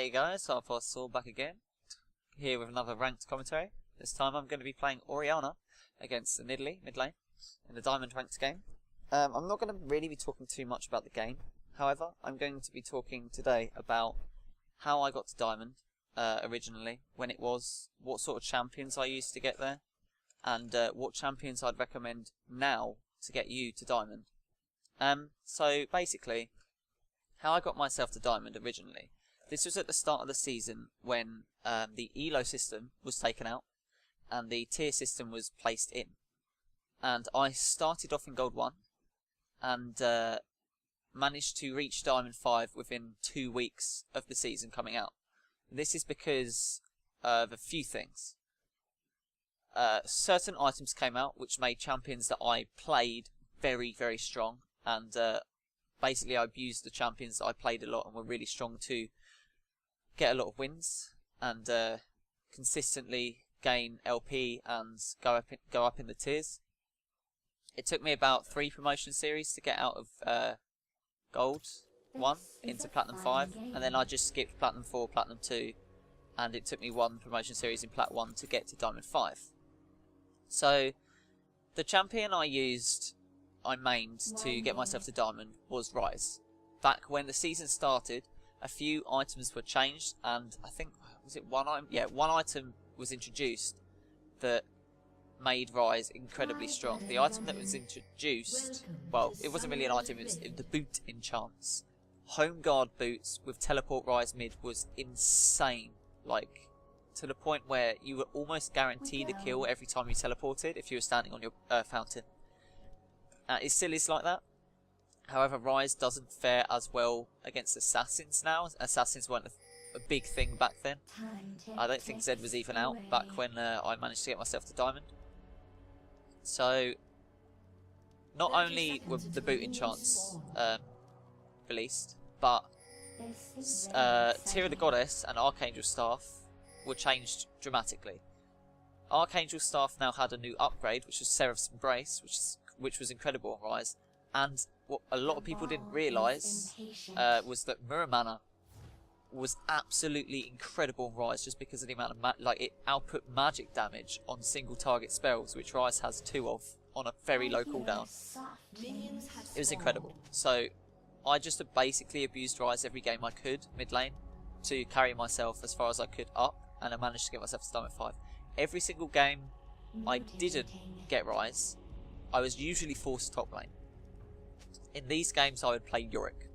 Hey guys, HalfPastThor back again, here with another ranked commentary. This time I'm going to be playing Orianna against the Midlane in the Diamond ranked game. I'm not going to really be talking too much about the game, however, I'm going to be talking today about how I got to Diamond originally, when it was, what sort of champions I used to get there, and what champions I'd recommend now to get you to Diamond. So basically, how I got myself to Diamond originally. This was at the start of the season when the ELO system was taken out and the tier system was placed in. And I started off in Gold 1 and managed to reach Diamond 5 within 2 weeks of the season coming out. This is because of a few things. Certain items came out which made champions that I played very, very strong, and basically I abused the champions that I played a lot and were really strong to get a lot of wins and consistently gain LP and go up in the tiers. It took me about 3 promotion series to get out of Gold 1 into Platinum 5, and then I just skipped Platinum 4, Platinum 2, and it took me 1 promotion series in Plat 1 to get to Diamond 5. So the champion I mained to get myself to Diamond was Rise. Back when the season started, a few items were changed, and I think, was it one item? Yeah, one item was introduced that made Rise incredibly strong. The item that was introduced, well, it wasn't really an item, it was the boot enchants. Home guard boots with teleport Rise mid was insane, like, to the point where you were almost guaranteed a kill every time you teleported if you were standing on your fountain. It still is like that. However, Rise doesn't fare as well against Assassins now. Assassins weren't a big thing back then. I don't think Zed was even out back when I managed to get myself to Diamond. So, not only were the boot enchants released, but Tear of the Goddess and Archangel Staff were changed dramatically. Archangel Staff now had a new upgrade, which was Seraph's Embrace, which was incredible on Rise. And what a lot of people didn't realise was that Mirror Mana was absolutely incredible on Rise, just because of the amount of it output magic damage on single target spells, which Rise has 2 of on a very low cooldown. It was incredible. So I just basically abused Rise every game I could mid lane to carry myself as far as I could up, and I managed to get myself to Diamond 5. Every single game I didn't get Rise, I was usually forced top lane. In these games I would play Yorick,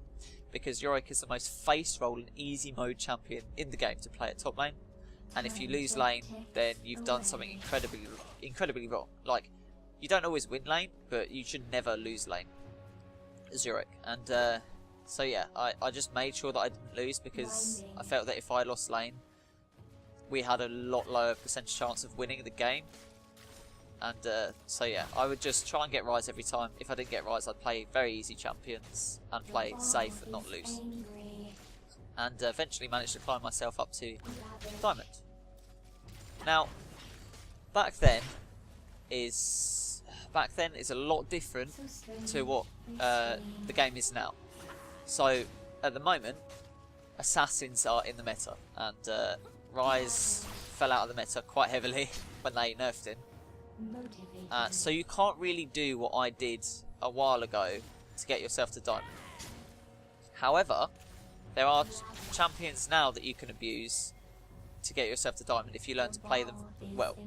because Yorick is the most face roll and easy mode champion in the game to play at top lane, and if you lose lane then you've done something incredibly wrong. Like, you don't always win lane, but you should never lose lane as Yorick. And so yeah, I just made sure that I didn't lose, because I felt that if I lost lane we had a lot lower percentage chance of winning the game. And so yeah, I would just try and get Rise every time. If I didn't get Rise, I'd play very easy champions and play safe and not lose. And eventually managed to climb myself up to Diamond. Now, back then is a lot different to what the game is now. So at the moment, Assassins are in the meta, and Rise fell out of the meta quite heavily when they nerfed him. So you can't really do what I did a while ago to get yourself to Diamond. However, there are champions now that you can abuse to get yourself to Diamond if you learn to play them well.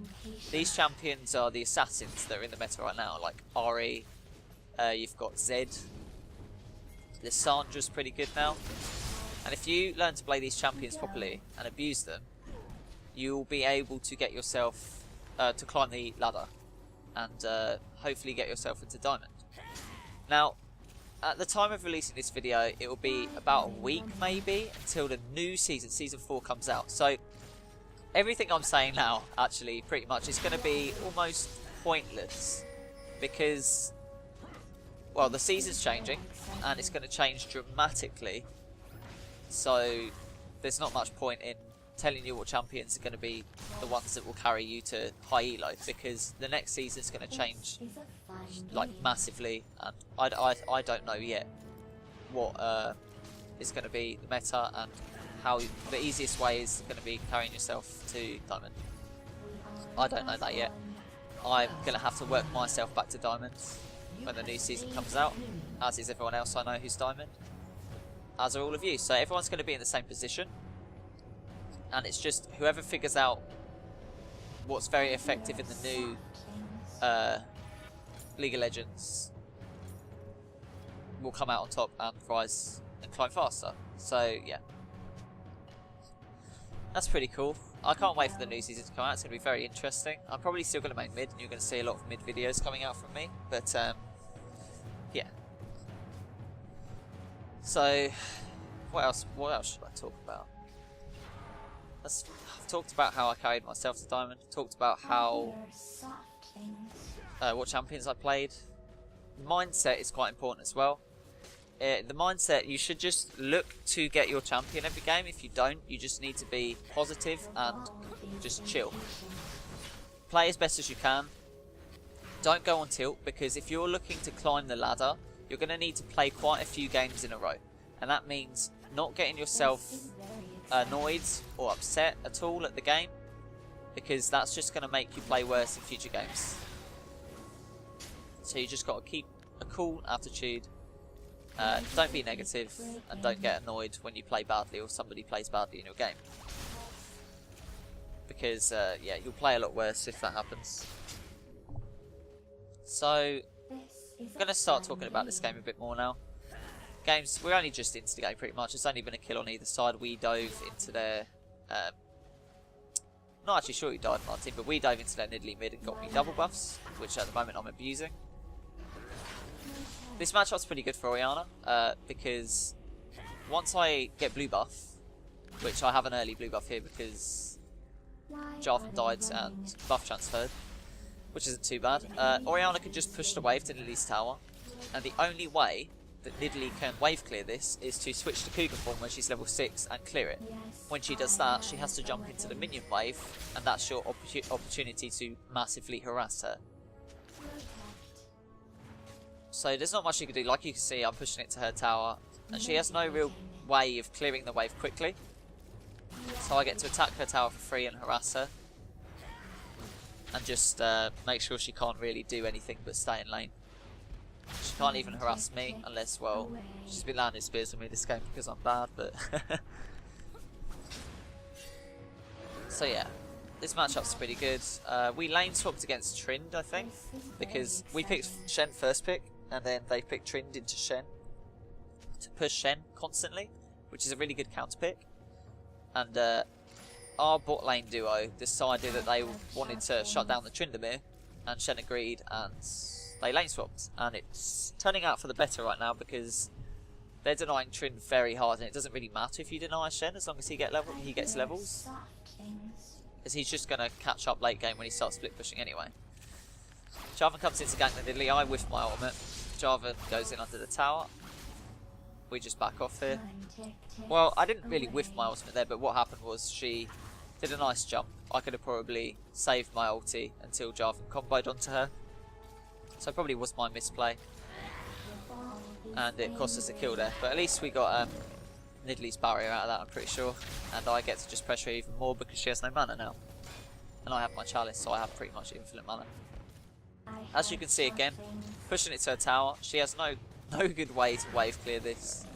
These champions are the Assassins that are in the meta right now, like Ari, you've got Zed, Lissandra's pretty good now. And if you learn to play these champions properly and abuse them, you'll be able to get yourself to climb the ladder and hopefully get yourself into Diamond. Now, at the time of releasing this video, it will be about a week maybe until the new season 4 comes out. So everything I'm saying now, actually, pretty much is going to be almost pointless, because, well, the season's changing and it's going to change dramatically. So there's not much point in telling you what champions are going to be the ones that will carry you to high elo, because the next season is going to change like massively, and I don't know yet what is going to be the meta and how the easiest way is going to be carrying yourself to Diamond. I don't know that yet. I'm going to have to work myself back to Diamonds when the new season comes out, as is everyone else I know who's Diamond, as are all of you. So everyone's going to be in the same position, and it's just whoever figures out what's very effective in the new League of Legends will come out on top and rise and climb faster. So yeah, that's pretty cool. I can't wait for the new season to come out. It's going to be very interesting. I'm probably still going to make mid, and you're going to see a lot of mid videos coming out from me. But yeah. So what else should I talk about? I've talked about how I carried myself to Diamond. Talked about how what champions I played. Mindset is quite important as well. The mindset, you should just look to get your champion every game. If you don't, you just need to be positive and just chill. Play as best as you can. Don't go on tilt, because if you're looking to climb the ladder, you're going to need to play quite a few games in a row. And that means not getting yourself annoyed or upset at all at the game, because that's just going to make you play worse in future games. So you just got to keep a cool attitude. Don't be negative, and don't get annoyed when you play badly or somebody plays badly in your game, because yeah, you'll play a lot worse if that happens. So I'm going to start talking about this game a bit more now. Games, we're only just into the game pretty much. It's only been a kill on either side. We dove into their not actually sure who died on our team, but we dove into their Midlane mid and got me double buffs, which at the moment I'm abusing. This matchup's pretty good for Orianna, because once I get blue buff, which I have an early blue buff here because Jarvan died and buff transferred, which isn't too bad, Orianna can just push the wave to Nidalee's tower, and the only way that Nidalee can wave clear this is to switch to Cougar form when she's level 6 and clear it. When she does that, she has to jump into the minion wave, and that's your opportunity to massively harass her. So there's not much you can do. Like you can see, I'm pushing it to her tower, and she has no real way of clearing the wave quickly. So I get to attack her tower for free and harass her, and just make sure she can't really do anything but stay in lane. She can't even harass me unless, well, she's been landing spears on me this game because I'm bad, but so yeah, this matchup's pretty good. We lane swapped against Trind, I think, because we picked Shen first pick, and then they picked Trind into Shen to push Shen constantly, which is a really good counter pick. And our bot lane duo decided that they wanted to shut down the Tryndamere, and Shen agreed, and they lane swapped. And it's turning out for the better right now, because they're denying Trind very hard, and it doesn't really matter if you deny Shen as long as he gets levels, because he's just going to catch up late game when he starts split pushing anyway. Jarvan comes in to gank the Nidalee. I whiff my ultimate. Jarvan goes in under the tower. We just back off here. Well, I didn't really whiff my ultimate there, but what happened was she did a nice jump. I could have probably saved my ulti until Jarvan comboed onto her. So it probably was my misplay, and it cost us a kill there. But at least we got Nidalee's barrier out of that, I'm pretty sure. And I get to just pressure her even more because she has no mana now. And I have my chalice, so I have pretty much infinite mana. As you can see again, pushing it to her tower, she has no good way to wave clear this,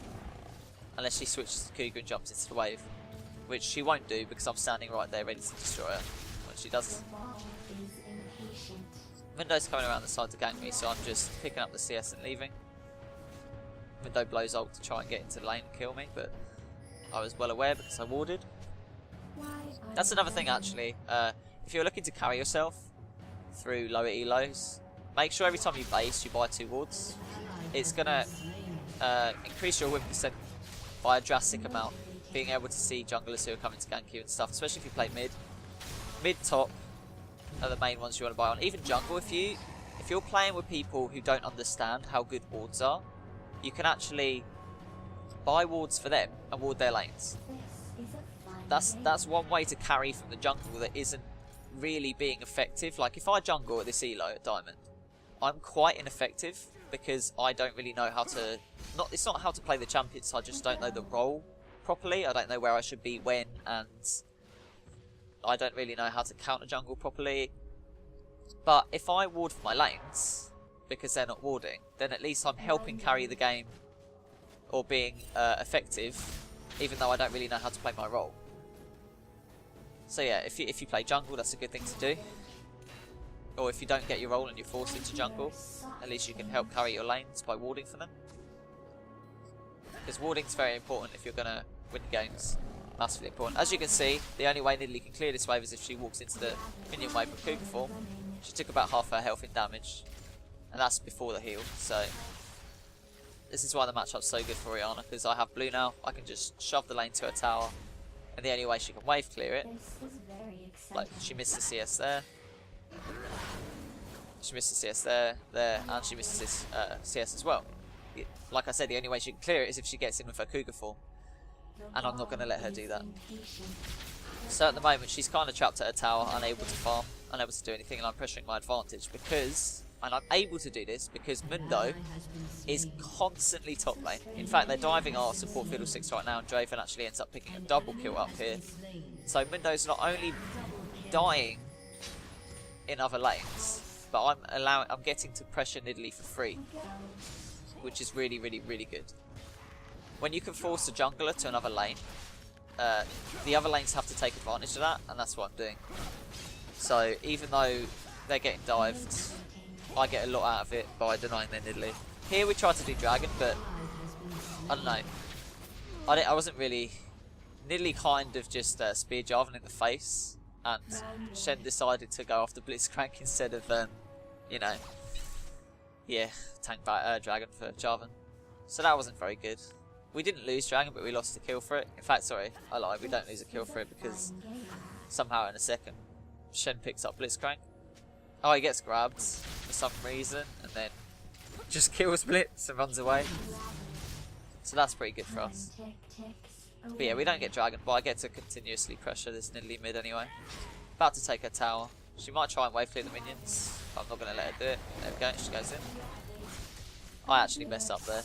unless she switches to Cougar and jumps into the wave, which she won't do because I'm standing right there ready to destroy her when she does. Window's coming around the side to gank me, so I'm just picking up the CS and leaving. Window blows ult to try and get into the lane and kill me, but I was well aware because I warded. That's another thing actually, if you're looking to carry yourself through lower elos, make sure every time you base you buy 2 wards. It's going to increase your win percent by a drastic amount, being able to see junglers who are coming to gank you and stuff, especially if you play mid. Mid top are the main ones you want to buy on. Even jungle, if you're playing with people who don't understand how good wards are, you can actually buy wards for them and ward their lanes. That's one way to carry from the jungle that isn't really being effective. Like if I jungle at this elo at Diamond, I'm quite ineffective because I don't really know how to... It's not how to play the champions, I just don't know the role properly. I don't know where I should be when, and I don't really know how to counter jungle properly. But if I ward for my lanes, because they're not warding, then at least I'm helping carry the game or being effective, even though I don't really know how to play my role. So yeah, if you play jungle, that's a good thing to do. Or if you don't get your role and you're forced into jungle, at least you can help carry your lanes by warding for them. Because warding's very important if you're going to win games. Massively important. As you can see, the only way Nidalee can clear this wave is if she walks into the minion wave with Cougar form. She took about half her health in damage, and that's before the heal. So this is why the matchup's so good for Orianna, because I have blue now. I can just shove the lane to her tower, and the only way she can wave clear it, like she missed the CS there, she missed the CS there, and she missed this CS as well. Like I said, the only way she can clear it is if she gets in with her Cougar form, and I'm not going to let her do that. So at the moment she's kind of trapped at her tower, unable to farm, unable to do anything, and I'm pressuring my advantage because, and I'm able to do this because Mundo is constantly top lane. In fact, they're diving our support Fiddlesticks right now, and Draven actually ends up picking a double kill up here. So Mundo's not only dying in other lanes, but I'm getting to pressure Nidalee for free, which is really, really, really good. When you can force a jungler to another lane, the other lanes have to take advantage of that, and that's what I'm doing. So even though they're getting dived, I get a lot out of it by denying their Nidalee. Here we tried to do dragon, but I don't know. I wasn't really... Nidalee kind of just speared Jarvan in the face, and Shen decided to go after Blitzcrank instead of, you know, yeah, tank back dragon for Jarvan. So that wasn't very good. We didn't lose dragon, but we lost a kill for it. In fact, sorry, I lied. We don't lose a kill for it because somehow in a second Shen picks up Blitzcrank. Oh, he gets grabbed for some reason and then just kills Blitz and runs away. So that's pretty good for us. But yeah, we don't get dragon, but I get to continuously pressure this Nidalee mid anyway. About to take her tower. She might try and wave clear the minions, but I'm not going to let her do it. There we go, she goes in. I actually messed up there,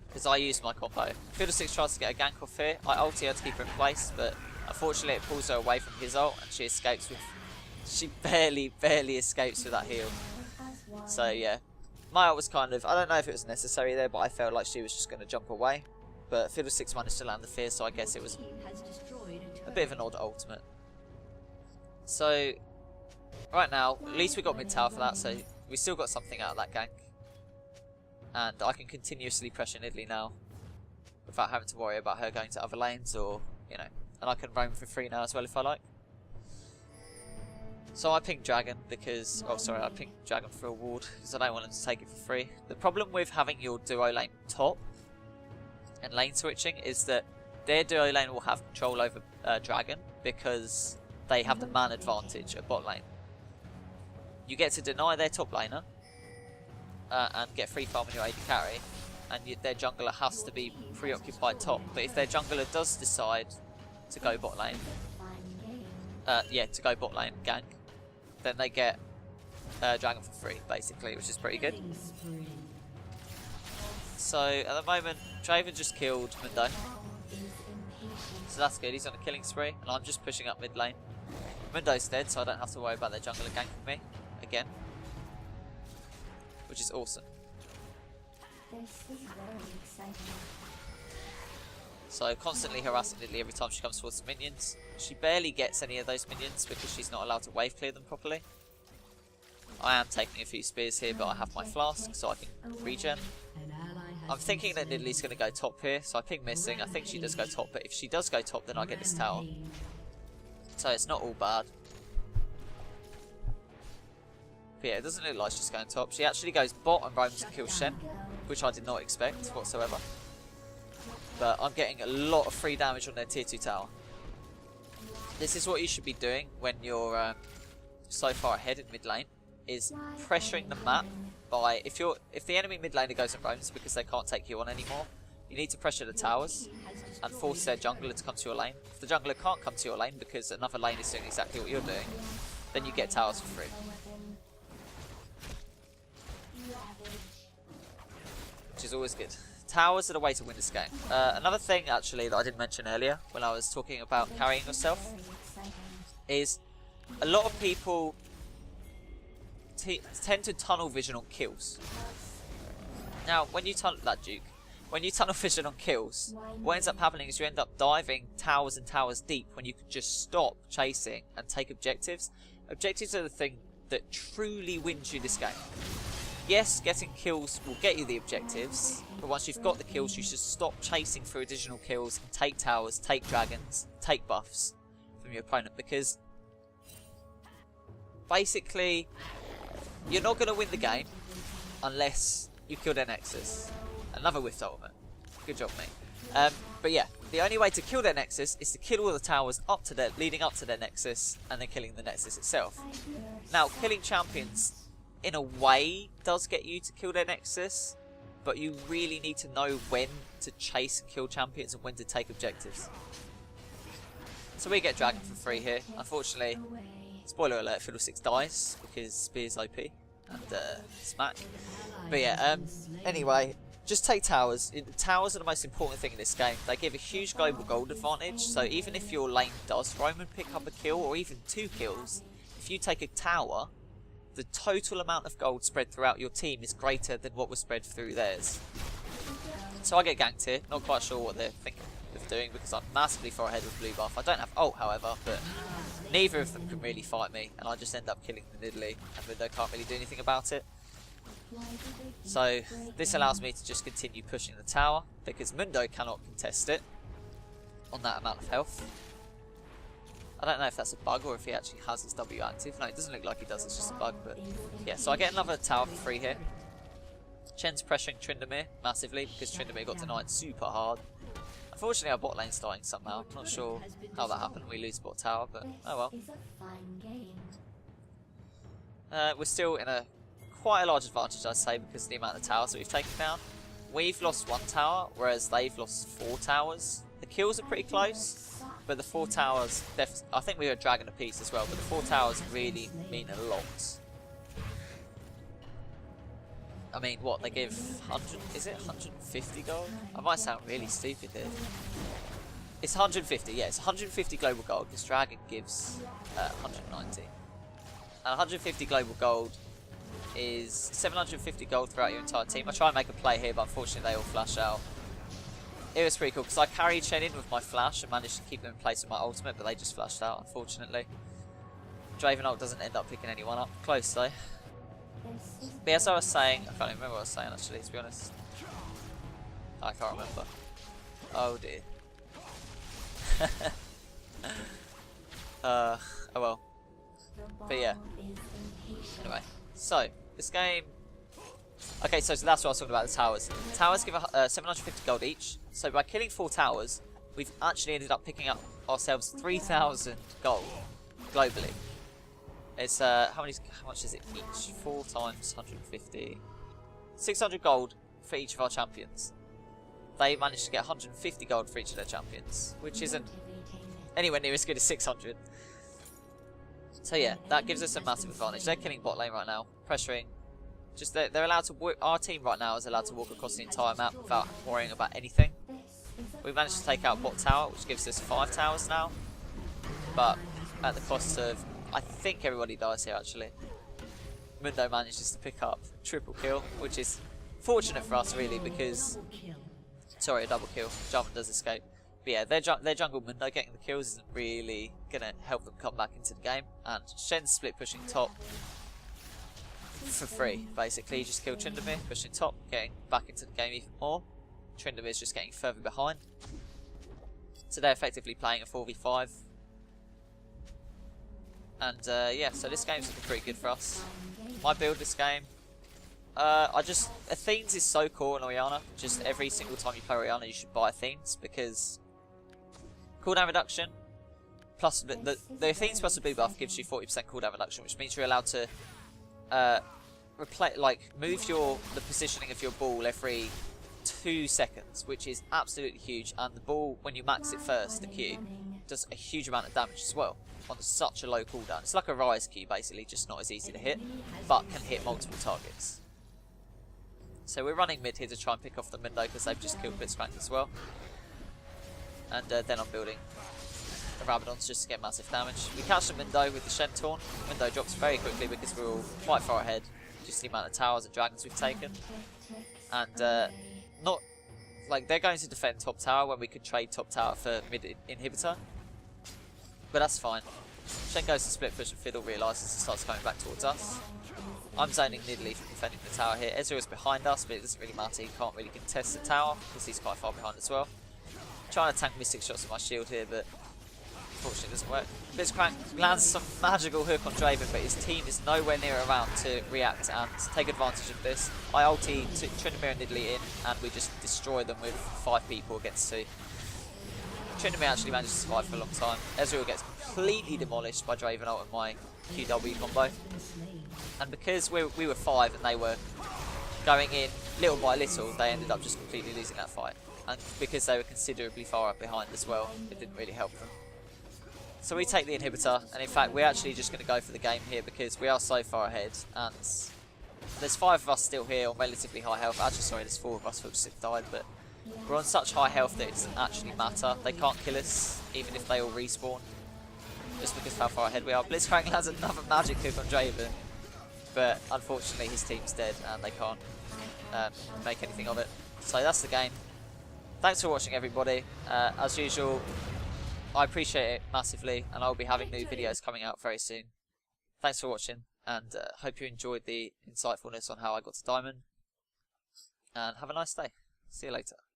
because I used my combo. Fiddlesticks tries to get a gank off here. I ulti her to keep her in place, but unfortunately it pulls her away from his ult, and she escapes with... She barely escapes with that heal. So yeah, my ult was kind of... I don't know if it was necessary there, but I felt like she was just going to jump away. But Fiddlesticks managed to land the fear, so I guess it was a bit of an odd ultimate. So, right now, at least we got mid tower for that, so we still got something out of that gank. And I can continuously pressure Nidalee now without having to worry about her going to other lanes, or, you know, and I can roam for free now as well if I like. So I pinged dragon because, oh sorry, I pinged dragon for a ward because I don't want him to take it for free. The problem with having your duo lane top and lane switching is that their duo lane will have control over dragon because they have the man advantage at bot lane. You get to deny their top laner and get free farm in your AD carry, and their jungler has to be preoccupied top. But if their jungler does decide to go bot lane, to go bot lane gank, then they get dragon for free basically, which is pretty good. So at the moment, Draven just killed Mundo, so that's good. He's on a killing spree, and I'm just pushing up mid lane. Mundo's dead, so I don't have to worry about their jungler ganking me again, which is awesome. So constantly harassing Nidalee every time she comes towards the minions. She barely gets any of those minions because she's not allowed to wave clear them properly. I am taking a few spears here, but I have my flask, so I can regen. I'm thinking that Nidalee's going to go top here, so I ping missing. I think she does go top, but if she does go top, then I get this tower. So it's not all bad. But yeah, it doesn't look like she's going top. She actually goes bot and roams and kills Shen, which I did not expect whatsoever. But I'm getting a lot of free damage on their tier 2 tower. This is what you should be doing when you're so far ahead in mid lane, is pressuring the map by, if the enemy mid laner goes and roams because they can't take you on anymore, you need to pressure the towers and force their jungler to come to your lane. If the jungler can't come to your lane because another lane is doing exactly what you're doing, then you get towers for free. Which is always good. towers are the way to win this game. Another thing, actually, that I didn't mention earlier when I was talking about carrying yourself is a lot of people tend to tunnel vision on kills. Now, when you tunnel vision on kills, what ends up happening is you end up diving towers and towers deep when you could just stop chasing and take objectives. Objectives are the thing that truly wins you this game. Yes, getting kills will get you the objectives, but once you've got the kills, you should stop chasing for additional kills and take towers, take dragons, take buffs from your opponent, because basically you're not going to win the game unless you kill their nexus. Another whiffed ultimate. Good job, mate. But yeah, the only way to kill their nexus is to kill all the towers leading up to their nexus, and then killing the nexus itself. Now, killing champions in a way does get you to kill their nexus, but you really need to know when to chase and kill champions and when to take objectives. So we get dragon for free here. Unfortunately, spoiler alert, Fiddlesticks dies because Spear's OP and smack. But yeah, anyway, just take towers. Towers are the most important thing in this game. They give a huge global gold advantage, so even if your lane does roam and pick up a kill, or even 2 kills, if you take a tower, the total amount of gold spread throughout your team is greater than what was spread through theirs. So I get ganked here, not quite sure what they're thinking of doing because I'm massively far ahead with blue buff. I don't have ult, however, but neither of them can really fight me, and I just end up killing the Midlane, and they can't really do anything about it. So this allows me to just continue pushing the tower, because Mundo cannot contest it on that amount of health. I don't know if that's a bug or if he actually has his W active. No, it doesn't look like he does, it's just a bug, but yeah, so I get another tower for free here. Chen's pressuring Tryndamere massively because Tryndamere got denied super hard. Unfortunately, our bot lane's dying somehow. I'm not sure how that happened. We lose bot tower, but oh well. We're still in a quite a large advantage, I'd say, because of the amount of towers that we've taken down. We've lost 1 tower, whereas they've lost 4 towers. The kills are pretty close, but the 4 towers, I think we were a dragon apiece as well, but the 4 towers really mean a lot. I mean, what, they give 100, is it 150 gold? I might sound really stupid here. It's 150, yeah, it's 150 global gold, because dragon gives 190. And 150 global gold is 750 gold throughout your entire team. I try and make a play here, but unfortunately they all flash out. It was pretty cool because I carried Shen in with my flash and managed to keep them in place with my ultimate, but they just flashed out, unfortunately. Draven ult doesn't end up picking anyone up. Close though. But as I was saying, I can't even remember what I was saying actually, to be honest. I can't remember. Oh dear. Oh well. But yeah. Anyway. So, this game... Okay, so that's what I was talking about, the towers. Towers give 750 gold each. So by killing 4 towers, we've actually ended up picking up ourselves 3,000 gold globally. It's, how much is it each? 4 times 150. 600 gold for each of our champions. They managed to get 150 gold for each of their champions, which isn't anywhere near as good as 600. So yeah, that gives us a massive advantage. They're killing bot lane right now, pressuring. Just they're allowed to work. Our team right now is allowed to walk across the entire map without worrying about anything. We've managed to take out bot tower, which gives us 5 towers now, but at the cost of, I think everybody dies here actually. Mundo manages to pick up triple kill, which is fortunate for us really because, sorry, a double kill. Jarvan does escape. But yeah, their jungle Mundo getting the kills isn't really going to help them come back into the game. And Shen's split pushing top for free, basically. He just killed Tryndamere, pushing top, getting back into the game even more. Tryndamere's just getting further behind. So they're effectively playing a 4v5. And yeah, so this game's looking pretty good for us. My build this game, Athene's is so cool in Orianna. Just every single time you play Orianna, you should buy Athene's because cooldown reduction plus the Athene's plus the blue buff gives you 40% cooldown reduction, which means you're allowed to move the positioning of your ball every 2 seconds, which is absolutely huge. And the ball, when you max it first, the Q does a huge amount of damage as well on such a low cooldown. It's like a Rise Q basically, just not as easy to hit, but can hit multiple targets. So we're running mid here to try and pick off the Mindo because they've just killed Blitzcrank as well. And then I'm building the Rabadons just to get massive damage. We catch the Mindo with the Shen Taunt. Mindo drops very quickly because we're all quite far ahead, just the amount of towers and dragons we've taken. And not like they're going to defend top tower when we could trade top tower for mid inhibitor. But that's fine. Shen goes to split push and Fiddle realises and starts coming back towards us. I'm zoning Nidalee from defending the tower here. Ezreal's behind us, but it doesn't really matter. He can't really contest the tower because he's quite far behind as well. Trying to tank Mystic Shots with my shield here, but unfortunately it doesn't work. Blitzcrank lands some magical hook on Draven, but his team is nowhere near around to react and take advantage of this. I ulti Tryndamere and Nidalee in, and we just destroy them with 5 people against 2. Tryndamere actually manages to survive for a long time. Ezreal gets completely demolished by Draven ult and my QW combo. And because we were 5 and they were going in little by little, they ended up just completely losing that fight. And because they were considerably far up behind as well, it didn't really help them. So we take the inhibitor, and in fact we're actually just going to go for the game here because we are so far ahead, and there's 5 of us still here on relatively high health. Actually, sorry, there's 4 of us who just died, but we're on such high health that it doesn't actually matter. They can't kill us, even if they all respawn, just because of how far ahead we are. Blitzcrank lands another magic hook on Draven, but unfortunately his team's dead and they can't make anything of it. So that's the game. Thanks for watching, everybody. As usual, I appreciate it massively, and I'll be having new videos coming out very soon. Thanks for watching, and hope you enjoyed the insightfulness on how I got to Diamond. And have a nice day. See you later.